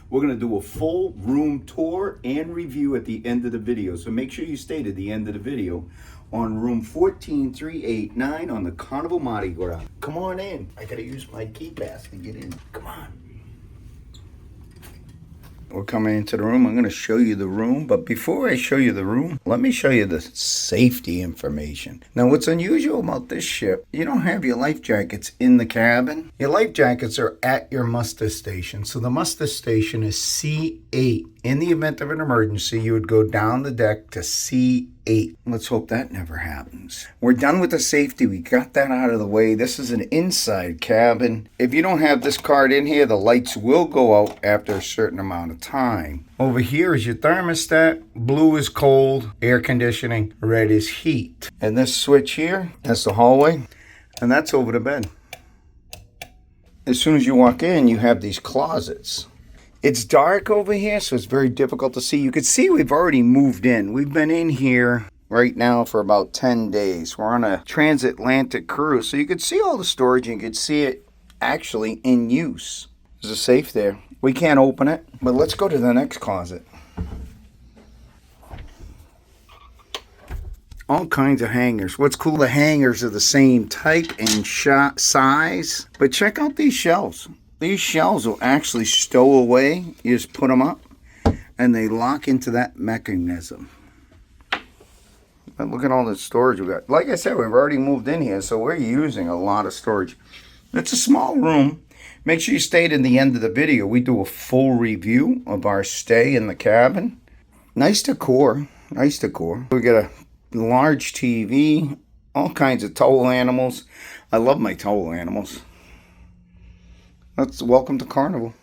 We're going to do a full room tour and review at the end of the video. So make sure you stay to the end of the video on room 14389 on the Carnival Mardi Gras. Come on in. I got to use my key pass to get in. Come on. We're coming into the room. I'm going to show you the room. But before I show you the room, let me show you the safety information. Now, what's unusual about this ship, you don't have your life jackets in the cabin. Your life jackets are at your muster station. So the muster station is C8. In the event of an emergency, you would go down the deck to C8. Let's hope that never happens. We're done with the safety. We got that out of the way. This is an inside cabin. If you don't have this card in here, the lights will go out after a certain amount of time. Over here is your thermostat. Blue is cold, air conditioning. Red is heat. And this switch here, that's the hallway. And that's over the bed. As soon as you walk in, you have these closets. It's dark over here, so it's very difficult to see. You can see we've already moved in. We've been in here right now for about 10 days. We're on a Transatlantic cruise, so you can see all the storage and you can see it actually in use. There's a safe there. We can't open it, but let's go to the next closet. All kinds of hangers. What's cool, the hangers are the same type and size, but check out these shelves. These shelves will actually stow away. You just put them up and they lock into that mechanism. But look at all the storage we got. Like I said, we've already moved in here, so we're using a lot of storage. It's a small room. Make sure you stay to the end of the video. We do a full review of our stay in the cabin. Nice decor. Nice decor. We got a large TV, all kinds of toll animals. I love my toll animals. Welcome to Carnival.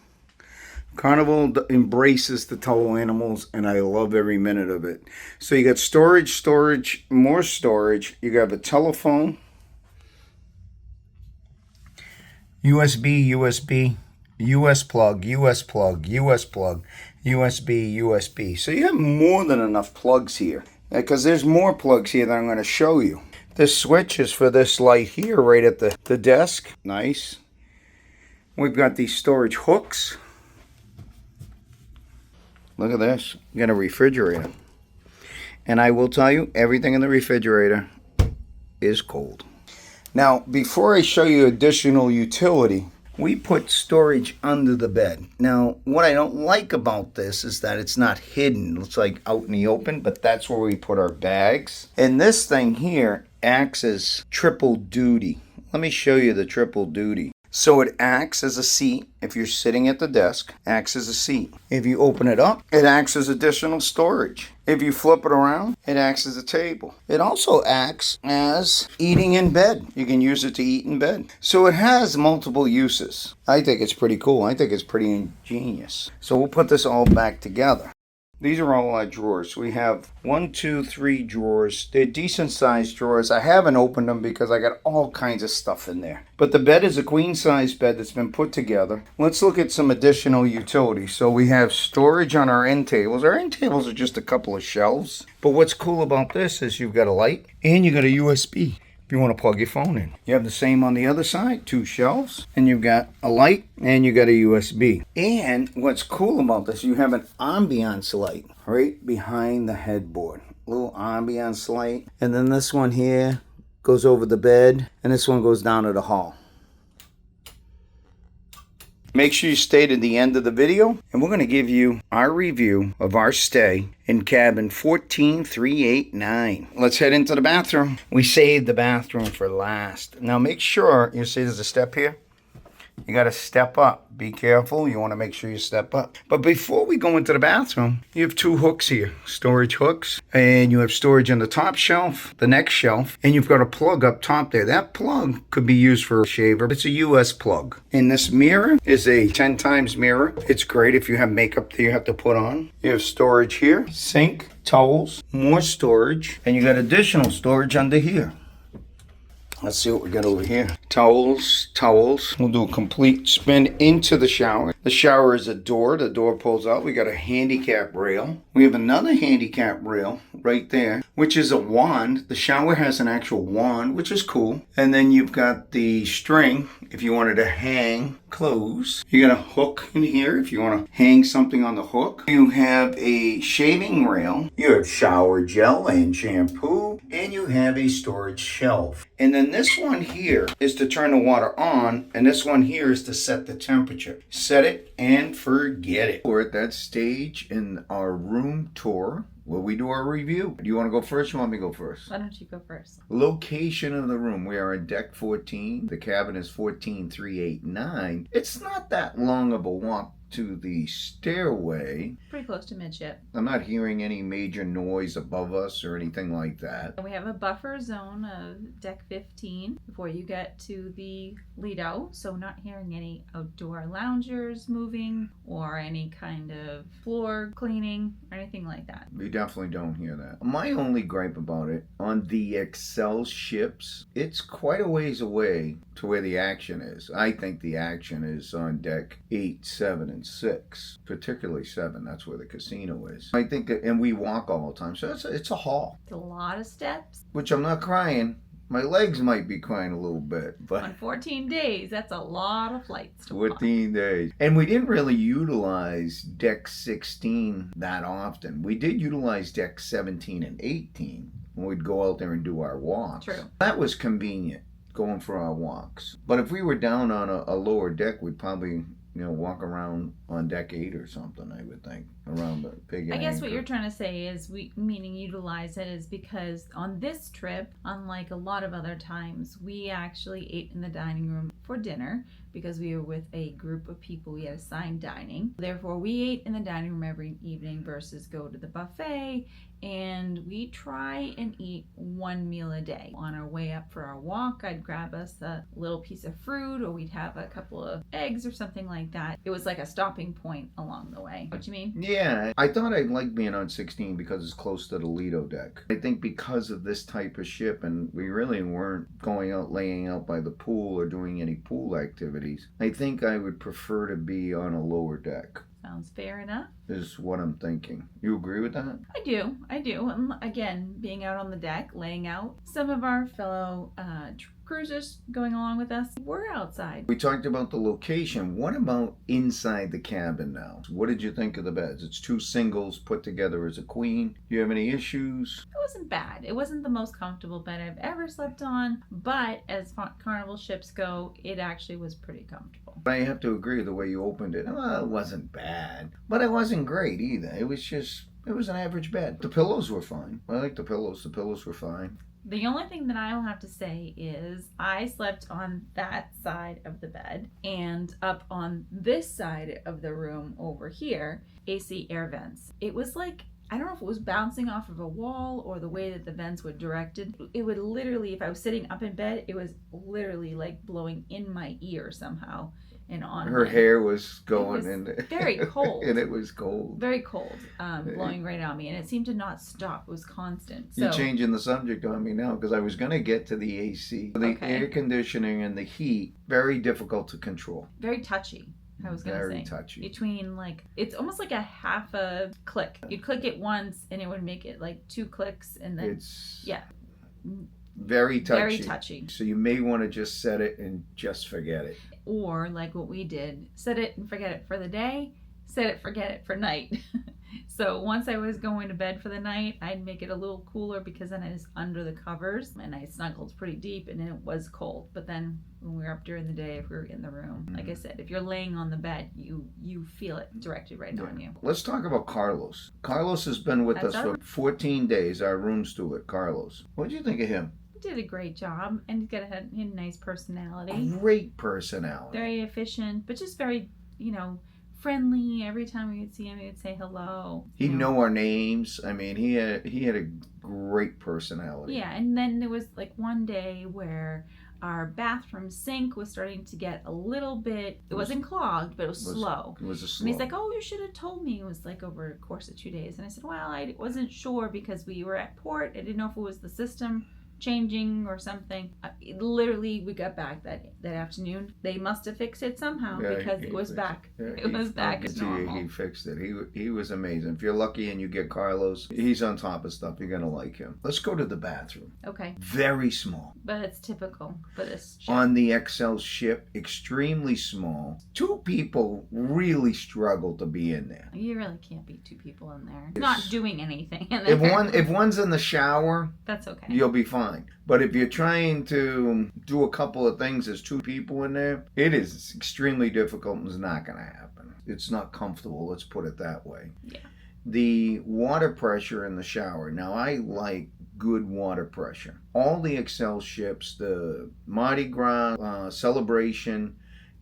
Carnival embraces the toll animals, and I love every minute of it. So you got storage, more storage. You got a telephone, USB, US plug, US plug, US plug, USB. So you have more than enough plugs here, because there's more plugs here that I'm going to show you. This switch is for this light here right at the desk. Nice. We've got these storage hooks. Look at this. We got a refrigerator. And I will tell you, everything in the refrigerator is cold. Now, before I show you additional utility, we put storage under the bed. Now, what I don't like about this is that it's not hidden. It's like out in the open, but that's where we put our bags. And this thing here acts as triple duty. Let me show you the triple duty. So it acts as a seat. If you're sitting at the desk, acts as a seat. If you open it up, it acts as additional storage. If you flip it around, it acts as a table. It also acts as eating in bed. You can use it to eat in bed. So it has multiple uses. I think it's pretty cool. I think it's pretty ingenious. So we'll put this all back together. These are all our drawers. We have 1, 2, 3 drawers. They're decent sized drawers. I haven't opened them because I got all kinds of stuff in there. But the bed is a queen size bed that's been put together. Let's look at some additional utilities. So we have storage on our end tables. Our end tables are just a couple of shelves. But what's cool about this is you've got a light and you got a USB. If you want to plug your phone in. You have the same on the other side, 2 shelves, and you've got a light and you got a USB. And what's cool about this, you have an ambiance light right behind the headboard. Little ambiance light. And then this one here goes over the bed, and this one goes down to the hall. Make sure you stay to the end of the video, and we're going to give you our review of our stay in cabin 14389. Let's head into the bathroom. We saved the bathroom for last. Now make sure, you see there's a step here? You got to step up. Be careful. You want to make sure you step up. But before we go into the bathroom, you have 2 hooks here, storage hooks. And you have storage on the top shelf, the next shelf, and you've got a plug up top there. That plug could be used for a shaver. It's a US plug. And this mirror is a 10 times mirror. It's great if you have makeup that you have to put on. You have storage here, sink, towels, more storage, and you got additional storage under here. Let's see what we got over here. Towels. We'll do a complete spin into the shower. The shower is a door. The door pulls out. We got a handicap rail. We have another handicap rail right there, which is a wand. The shower has an actual wand, which is cool. And then you've got the string if you wanted to hang clothes. You got a hook in here if you want to hang something on the hook. You have a shaving rail. You have shower gel and shampoo. And you have a storage shelf. And then this one here is to turn the water on. And this one here is to set the temperature. Set it and forget it. We're at that stage in our room tour where we do our review. Do you want to go first? You want me to go first? Why don't you go first? Location of the room. We are on deck 14. The cabin is 14389. It's not that long of a walk to the stairway. Pretty close to midship. I'm not hearing any major noise above us or anything like that. We have a buffer zone of deck 15 before you get to the lead out, so not hearing any outdoor loungers moving or any kind of floor cleaning or anything like that. We definitely don't hear that. My only gripe about it, on the Excel ships, it's quite a ways away to where the action is. I think the action is on deck 8, 7, and 6, particularly 7. That's where the casino is. I think that, and we walk all the time, so it's a haul. It's a lot of steps. Which I'm not crying. My legs might be crying a little bit, but on 14 days, that's a lot of flights to 14 days. And we didn't really utilize deck 16 that often. We did utilize deck 17 and 18 when we'd go out there and do our walks. True. That was convenient, going for our walks. But if we were down on a lower deck, we'd probably walk around on deck 8 or something, I would think, around the pig I guess anchor. what you're trying to say is, meaning utilize it, is because on this trip, unlike a lot of other times, we actually ate in the dining room for dinner because we were with a group of people. We had assigned dining. Therefore, we ate in the dining room every evening versus go to the buffet. And we try and eat one meal a day. On our way up for our walk, I'd grab us a little piece of fruit, or we'd have a couple of eggs or something like that. It was like a stopping point along the way. What do you mean? Yeah, I thought I'd like being on 16 because it's close to the Lido deck. I think because of this type of ship, and we really weren't going out, laying out by the pool or doing any pool activities, I think I would prefer to be on a lower deck. Sounds fair enough. Is what I'm thinking. You agree with that? I do. And again, being out on the deck, laying out, some of our fellow cruisers going along with us were outside. We talked about the location. What about inside the cabin now? What did you think of the beds? It's 2 singles put together as a queen. Do you have any issues? It wasn't bad. It wasn't the most comfortable bed I've ever slept on, but as Carnival ships go, it actually was pretty comfortable. I have to agree the way you opened it. Well, it wasn't bad, but it wasn't great either. It was an average bed. The pillows were fine. I like the pillows. The pillows were fine. The only thing that I'll have to say is I slept on that side of the bed, and up on this side of the room over here, AC air vents. It was like, I don't know if it was bouncing off of a wall or the way that the vents were directed. It would literally, if I was sitting up in bed, it was literally like blowing in my ear somehow. And on her hair was going in. and Very cold. And it was cold. Very cold, blowing right on me, and it seemed to not stop. It was constant. So, you're changing the subject on me now, because I was going to get to the AC. The air conditioning and the heat, very difficult to control. Very touchy. I was going to say. Very touchy. Between, like, it's almost like a half a click. You'd click it once and it would make it like 2 clicks, and then very touchy. Very touchy. So you may want to just set it and just forget it. Or like what we did, set it and forget it for the day, set it, forget it for night. So once I was going to bed for the night, I'd make it a little cooler because then I was under the covers and I snuggled pretty deep and it was cold. But then when we were up during the day, if we were in the room, like I said, if you're laying on the bed, you feel it directed right on you. Let's talk about Carlos. Carlos has been with us for 14 days, our room steward, Carlos. What did you think of him? Did a great job, and he's got a nice personality. Great personality. Very efficient, but just very, friendly. Every time we would see him, he would say hello. He'd know our names. I mean, he had a great personality. Yeah, and then there was like one day where our bathroom sink was starting to get a little bit, it wasn't clogged, but it was slow. It was a slow. And he's like, oh, you should have told me. It was like over a course of 2 days. And I said, well, I wasn't sure because we were at port. I didn't know if it was the system changing or something. Literally, we got back that afternoon. They must have fixed it somehow because it was back. It was back as normal. He fixed it. He was amazing. If you're lucky and you get Carlos, he's on top of stuff. You're gonna like him. Let's go to the bathroom. Okay. Very small. But it's typical for this ship. On the XL ship, extremely small. 2 people really struggle to be in there. You really can't be 2 people in there. Not doing anything in If there. one's in the shower, that's okay. you'll be fine. But if you're trying to do a couple of things as 2 people in there, it is extremely difficult and it's not going to happen. It's not comfortable, let's put it that way. Yeah. The water pressure in the shower. Now, I like good water pressure. All the XL ships, the Mardi Gras, Celebration,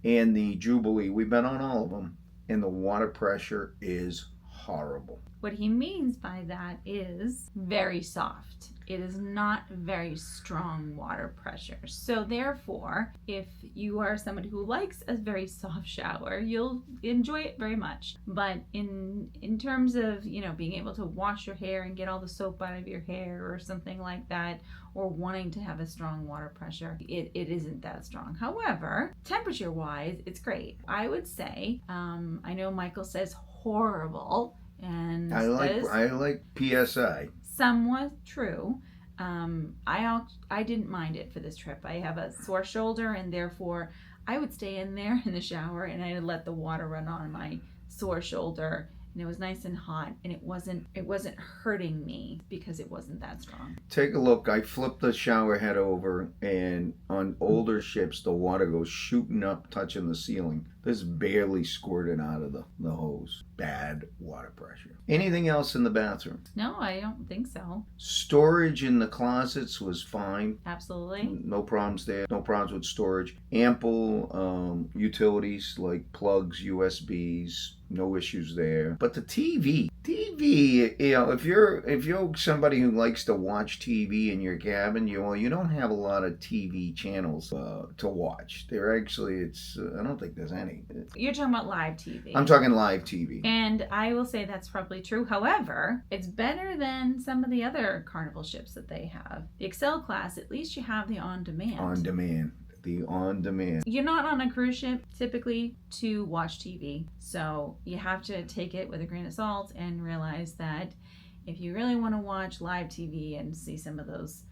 and the Jubilee, we've been on all of them, and the water pressure is horrible. What he means by that is very soft. It is not very strong water pressure. So therefore, if you are somebody who likes a very soft shower, you'll enjoy it very much. But in terms of, being able to wash your hair and get all the soap out of your hair or something like that, or wanting to have a strong water pressure, it isn't that strong. However, temperature-wise, it's great. I would say, I know Michael says horrible, and I like PSI. Somewhat true. I didn't mind it for this trip. I have a sore shoulder, and therefore I would stay in there in the shower and I would let the water run on my sore shoulder, and it was nice and hot, and it wasn't hurting me because it wasn't that strong. Take a look. I flipped the shower head over, and on older ships the water goes shooting up, touching the ceiling. This barely squirted out of the hose. Bad water pressure. Anything else in the bathroom? No, I don't think so. Storage in the closets was fine. Absolutely. No problems there. No problems with storage. Ample utilities like plugs, USBs. No issues there. But the TV, if you're somebody who likes to watch TV in your cabin, you don't have a lot of TV channels to watch. I don't think there's any. You're talking about live TV. I'm talking live TV. And I will say that's probably true. However, it's better than some of the other Carnival ships that they have. The XL class, at least you have the on-demand. The on-demand. You're not on a cruise ship typically to watch TV. So you have to take it with a grain of salt and realize that if you really want to watch live TV and see some of those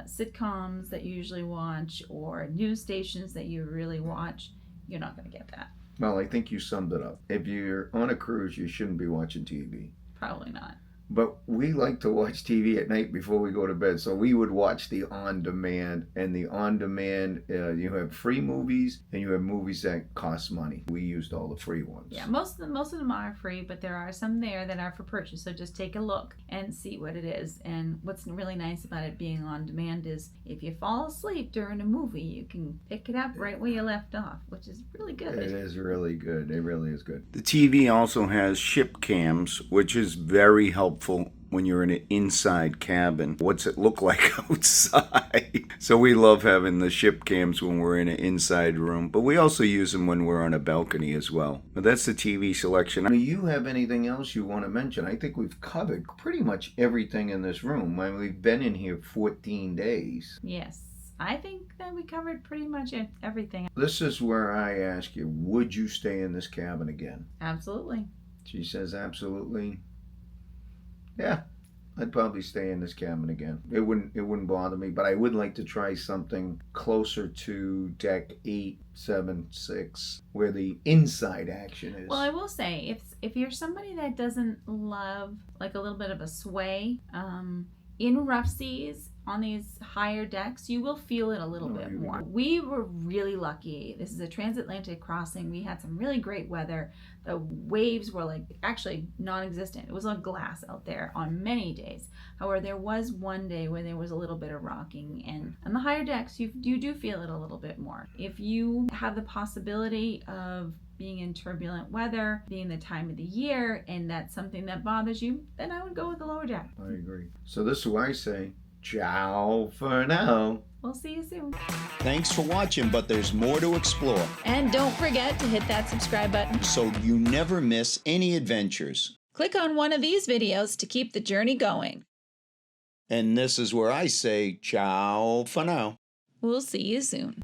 sitcoms that you usually watch or news stations that you really watch, you're not going to get that. Well, I think you summed it up. If you're on a cruise, you shouldn't be watching TV. Probably not. But we like to watch TV at night before we go to bed, so we would watch the on-demand. And the on-demand, you have free movies and you have movies that cost money. We used all the free ones. Yeah, most of them are free, but there are some there that are for purchase. So just take a look and see what it is. And what's really nice about it being on demand is if you fall asleep during a movie, you can pick it up right where you left off, which is really good. It is really good. It really is good. The TV also has ship cams, which is very helpful when you're in an inside cabin. What's it look like outside? So we love having the ship cams when we're in an inside room, but we also use them when we're on a balcony as well. But that's the TV selection. Do you have anything else you want to mention? I think we've covered pretty much everything in this room. I mean, we've been in here 14 days. Yes. I think that we covered pretty much everything. This is where I ask you, would you stay in this cabin again? Absolutely. She says absolutely. Yeah, I'd probably stay in this cabin again. It wouldn't bother me, but I would like to try something closer to deck 8, 7, 6, where the inside action is. Well, I will say, if you're somebody that doesn't love like a little bit of a sway, in rough seas on these higher decks, you will feel it a little bit more. We were really lucky. This is a transatlantic crossing. We had some really great weather. The waves were like actually non-existent. It was on glass out there on many days. However, there was one day where there was a little bit of rocking, and on the higher decks, you do feel it a little bit more. If you have the possibility of being in turbulent weather, being the time of the year, and that's something that bothers you, then I would go with the lower deck. I agree. So this is what I say. Ciao for now. We'll see you soon. Thanks for watching, but there's more to explore. And don't forget to hit that subscribe button so you never miss any adventures. Click on one of these videos to keep the journey going. And this is where I say ciao for now. We'll see you soon.